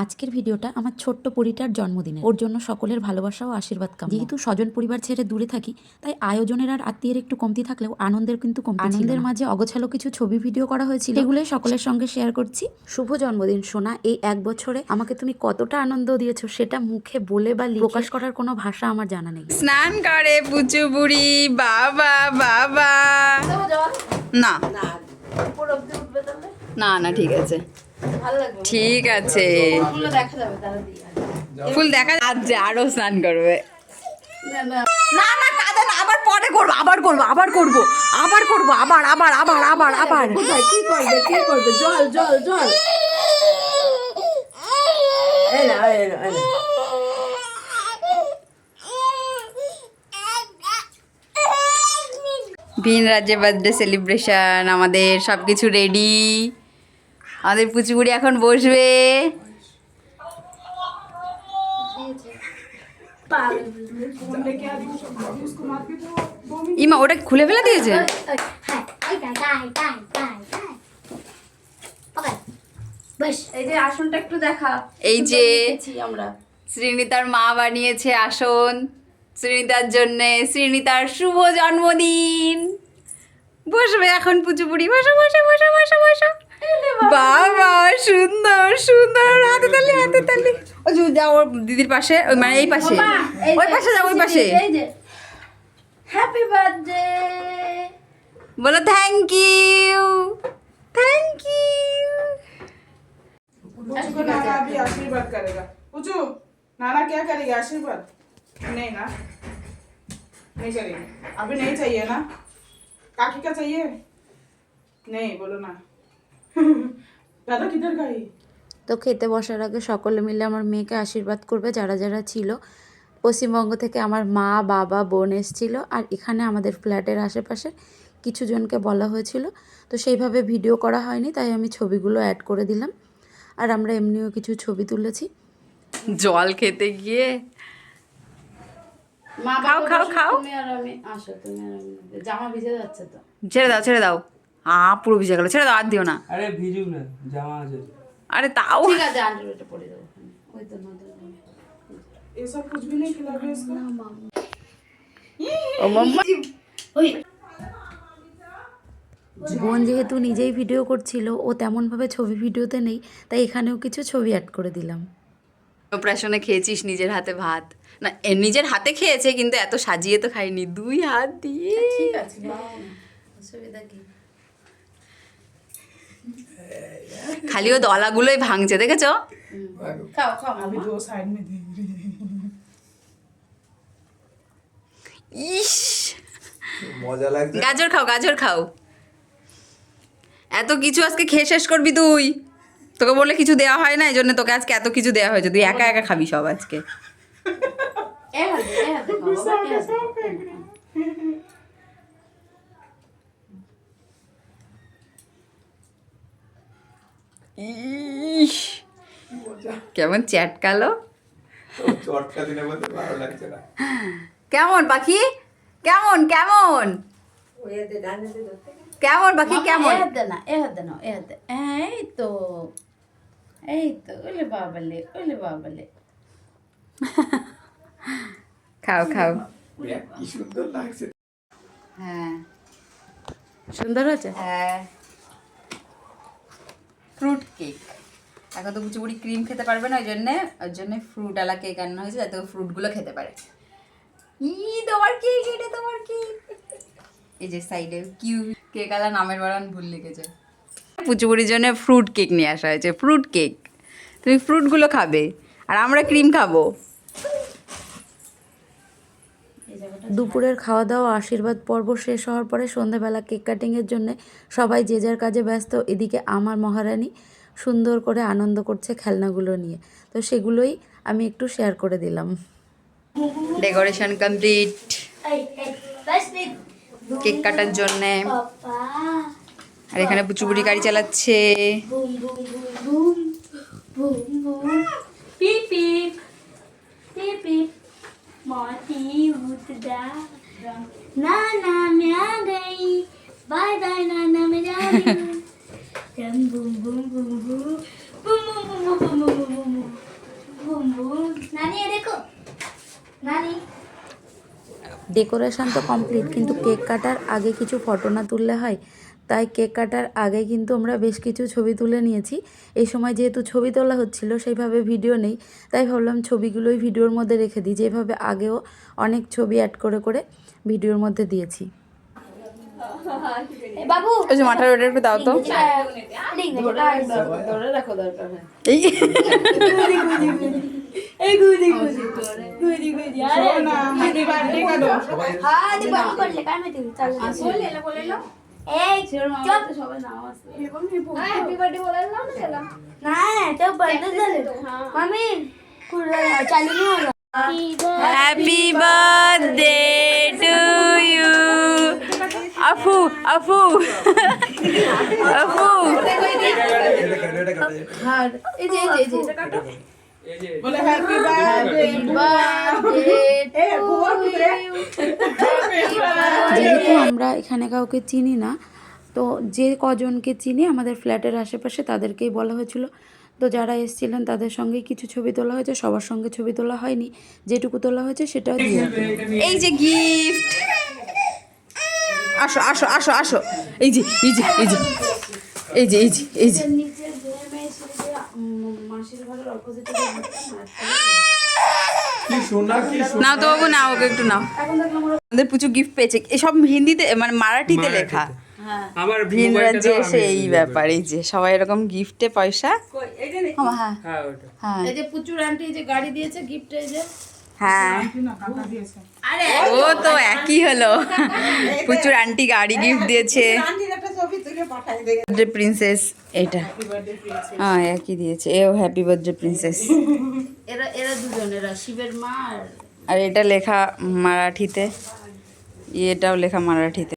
আজকের ভিডিওটা আমার ছোট্ট পরিটার জন্মদিনের। ওর জন্য সকলের ভালোবাসা ও আশীর্বাদ কামনা। যেহেতু স্বজন পরিবার ছেড়ে দূরে থাকি, তাই আয়োজনের আর আত্মীয়ের একটু কমতি থাকলেও আনন্দের কিন্তু কমতি ছিল না। আনন্দের মাঝে অগোছালো কিছু ছবি ভিডিও করা হয়েছিল, এগুলোই সকলের সঙ্গে শেয়ার করছি। শুভ জন্মদিন সোনা। এই 1 বছরে আমাকে তুমি কতটা আনন্দ দিয়েছো সেটা মুখে বলে বা প্রকাশ করার কোনো ভাষা আমার জানা নেই। স্নান করে পুচু বুড়ি, বাবা বাবা। না না না ঠিক আছে, ঠিক আছে, ফুল দেখা যাচ্ছে। আরো স্নান করবে। না না কাঁদে না, আবার পরে করবো, আবার করবো, আবার করবো, আবার করবো, আবার আবার আবার আবার আবার কি করবে কি করবে? জল জল জল। এই না এই না এই না। ভিন রাজ্যে বার্থডে সেলিব্রেশন, আমাদের সব কিছু রেডি। আমাদের পুচুপুরি এখন বসবে। ইমা ওটা খুলে ফেলে দিয়েছে। এই যে আসনটা একটু দেখা। এই যে আমরা শ্রীনিতার মা বানিয়েছে আসন শ্রীনিতার জন্যে। শ্রীনিতার শুভ জন্মদিন। বসবে এখন পুচুপুরি, বসো বসো বসো বসো বসো। বাবা সুন্দর সুন্দর, হাতে তালি হাতে তালি। ও যাও ওর দিদির পাশে, ওই মানে এই পাশে, ওই পাশে যাও, ওই পাশে। হ্যাপি বার্থডে बोलो थैंक यू थैंक यू। पुचू को नाना अभी आशीर्वाद करेगा। पुचू नाना क्या करेगा? आशीर्वाद नहीं ना, नहीं करेगी अभी, नहीं चाहिए ना? काकी का चाहिए? नहीं बोलो ना। दादा किधर गई? তো খেতে বসার আগে সকলে মিলে আমার মেয়েকে আশীর্বাদ করবে যারা যারা ছিল। পশ্চিমবঙ্গ থেকে আমার মা বাবা বোন এসেছিলো, আর এখানে আমাদের ফ্ল্যাটের আশেপাশে কিছু জনকে বলা হয়েছিল, তো সেইভাবে ভিডিও করা হয়নি, তাই আমি ছবিগুলো অ্যাড করে দিলাম। আর আমরা এমনিও কিছু ছবি তুলেছি। জল খেতে গিয়ে মা খাও খাও খাও। তুমি আর আমি আসো, তুমি আর আমি। জামা ভিজে যাচ্ছে তো। ছেড়ে দাও ছেড়ে দাও। পুরো ভিজে গেল, ছেড়ে দাও, আর দিও না। আরে ভিজুক না, জামা আছে। আরে তাও ঠিক আছে, আন্ডারওয়্যারটা পরে দেবো। ওই তো নতুন। ये सब कुछ भी नहीं खिलाओगे इसको? ও মাম্মা। বোন যেহেতু নিজেই ভিডিও করছিল, ও তেমনভাবে ছবি ভিডিওতে নেই, তাই এখানেও কিছু ছবি অ্যাড করে দিলাম। অপারেশনে খেয়েছিস নিজের হাতে ভাত? না নিজের হাতে খেয়েছে, কিন্তু এত সাজিয়ে তো খাইনি, 2 হাত দিয়ে। ঠিক আছে, অসুবিধা কি? খালি ও দলাগুলোই ভাঙছে, দেখেছো? খাও খাও अभी दो साइड में देख रही है। ইস মজা লাগছে। গাজর খাও গাজর খাও। এত কিছু আজকে খেয়ে শেষ করবি তুই? তোকে বলে কিছু দেওয়া হয় না, এই জন্য তোকে আজকে এত কিছু দেওয়া হয়েছে, তুই একা একা খাবি সব আজকে। এ হাতে খাও বাবা, এ হাতে খাও। ইস কেমন চ্যাটকালো। চটকা দিনে বলতে ভালো লাগছে না। কেমন পাখি? কেমন কেমন কেমন পাখি কেমন? এ হাতে না, এ হাতে নাও, এ হাতে। এই তো এই তো, ওলে বাবালে ওলে বাবালে। খাও খাও। কি সুন্দর লাগছে। হ্যাঁ সুন্দর হয়েছে। হ্যাঁ ফ্রুট কেক। এখন তো পুচুপুরি ক্রিম খেতে পারবে না, ওই জন্য ফ্রুট আলা কেক আনা হয়েছে, যাতে ও ফ্রুটগুলো খেতে পারে। তোমার কেক, এটা তোমার কেক। এই যে সাইডে কিউ কেক আলা নামের বাড়ান ভুল লিখেছে। পুচুপুরির জন্য ফ্রুট কেক নিয়ে আসা হয়েছে, ফ্রুট কেক। তুমি ফ্রুটগুলো খাবে আর আমরা ক্রিম খাবো। দুপুরের খাওয়া দাওয়া আশীর্বাদ পর্ব শেষ হওয়ার পরে সন্ধ্যাবেলা কেক কাটিংয়ের জন্য সবাই যে যার কাজে ব্যস্ত। এদিকে আমার মহারানী সুন্দর করে আনন্দ করছে খেলনাগুলো নিয়ে, তো সেগুলোই আমি একটু শেয়ার করে দিলাম। ডেকোরেশন কমপ্লিট কেক কাটার জন্যে। আর এখানে পুচুপুরি গাড়ি চালাচ্ছে। পিপ পিপ পিপ পিপ मोती उठदा नाना मैं आ गई बाय बाय नाना मैं जा रही हूँ boom boom boom boom boom boom boom boom boom boom boom নানি ডেকোরেশন তো কমপ্লিট, কিন্তু কেক কাটার আগে কিছু ফটো না তুললে হয়, তাই কেক কাটার আগে কিন্তু আমরা বেশ কিছু ছবি তুলে নিয়েছি। এই সময় যেহেতু ছবি তোলা হচ্ছিল সেইভাবে ভিডিও নেই, তাই ভাবলাম ছবিগুলোই ভিডিওর মধ্যে রেখে দিই, যেভাবে আগেও অনেক ছবি অ্যাড করে করে ভিডিওর মধ্যে দিয়েছি। বাবু ওই যে মাথার ওটা একটু দাও তো। ধরে রাখো দরকার হয়। এই এই গুদি গুদি গুদি গুদি আরে না হ্যাপি বার্থডে কাটো হ্যাঁ দি বাবু করলে কাই মেতে চল বলে এলো এই চুপ সবাই নাম আছে হ্যাপি বার্থডে বলে না না তো বার্থডে চলে মামি কুড়া চালু নি হলো হ্যাপি বার্থডে টু ইউ আফু আফু আফু। এই যে বলে হ্যাপি বার্থডে যেহেতু আমরা এখানে কাউকে চিনি না, তো যে কজনকে চিনি আমাদের ফ্ল্যাটের আশেপাশে তাদেরকেই বলা হয়েছিল। তো যারা এসেছিলেন তাদের সঙ্গেই কিছু ছবি তোলা হয়েছে, সবার সঙ্গে ছবি তোলা হয়নি, যেটুকু তোলা হয়েছে সেটাও দিয়ে এই যে গিফট, আসো আসো আসো আসো, এই যে এই যে এই যে এই যে এই যে এই যে নিচে যে মেয়ে মাসির ঘরের অপোজিটে কি সোনা কি নাও তো বাবু নাও, ওকে একটু নাও। আমাদের প্রচুর গিফট পেয়েছে, এসব হিন্দিতে মানে মারাঠিতে লেখা। আমার ভিন রাজ্যে এসে এই ব্যাপার, এই যে সবাই এরকম গিফটে পয়সা। হ্যাঁ হ্যাঁ ওটা হ্যাঁ এই যে পুচুর আন্টি যে গাড়ি দিয়েছে গিফটে, এই যে হ্যাঁ না কাকা দিয়েছে ও তো একই হলো, প্রচুর আন্টি গাড়ি গিফট দিয়েছে। প্রিন্সেস এটা হ্যাঁ একই দিয়েছে, এও হ্যাপি বার্থডে প্রিন্সেস। এরা এরা দুজন, এরা শিবের মা আর আর এটা লেখা মারাঠিতে, এটাও লেখা মারাঠিতে।